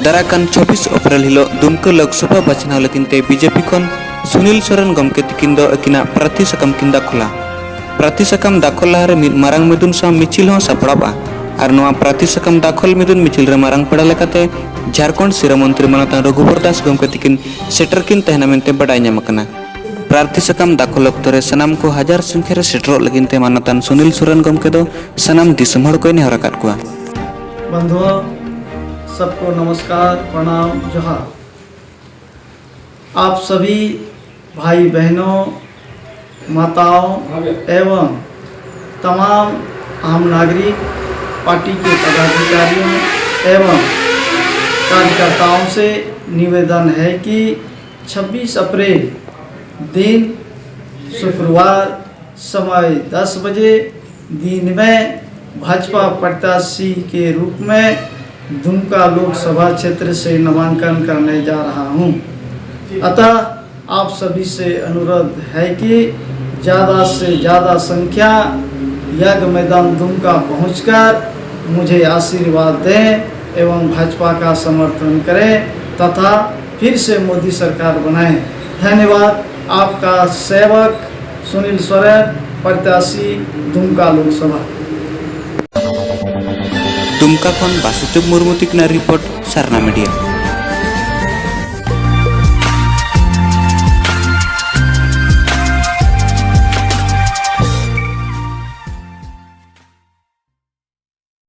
दाराकान 24 अप्रैल हिलो दुमका लोकसभा बाछनाव लगिनते बीजेपी खन सुनील सोरेन गमके तिकिन दो अकिना प्रार्थी सकम किन दाखला प्रार्थी सकम दाखल लहारे मारांग मिदुन सा मिचिल हों सापड़ाबा और नवा प्रार्थी सकम दाखल मिदुन मिचिल रे मारांग पड़ा लेकाते झारखंड सिरा मंत्री मनता रघुबर दास गमके तिकिन सेटर किन तहना मेनते बडाय ᱧᱟᱢ प्रार्थी सकम दाखल अक्तरे सनाम को हजार संख्या रे सेटर लगिनते मानतान सुनील सोरेन गमके दो सनाम दिसम हड़ को नेहरा काट कुआ। बंधुओं सबको नमस्कार, प्रणाम, जोहार। आप सभी भाई बहनों, माताओं एवं तमाम आम नागरिक, पार्टी के पदाधिकारियों एवं कार्यकर्ताओं से निवेदन है कि 26 अप्रैल दिन शुक्रवार समय 10 बजे दिन में भाजपा प्रत्याशी के रूप में दुमका लोकसभा क्षेत्र से नामांकन करने जा रहा हूं। अतः आप सभी से अनुरोध है कि ज़्यादा से ज़्यादा संख्या यज्ञ मैदान दुमका पहुंचकर मुझे आशीर्वाद दें एवं भाजपा का समर्थन करें तथा फिर से मोदी सरकार बनाएं। धन्यवाद। आपका सेवक सुनील सोरेन, प्रत्याशी दुमका लोकसभा। दुमका खन बासुदेव मुर्मू तिकना रिपोर्ट सरना मीडिया।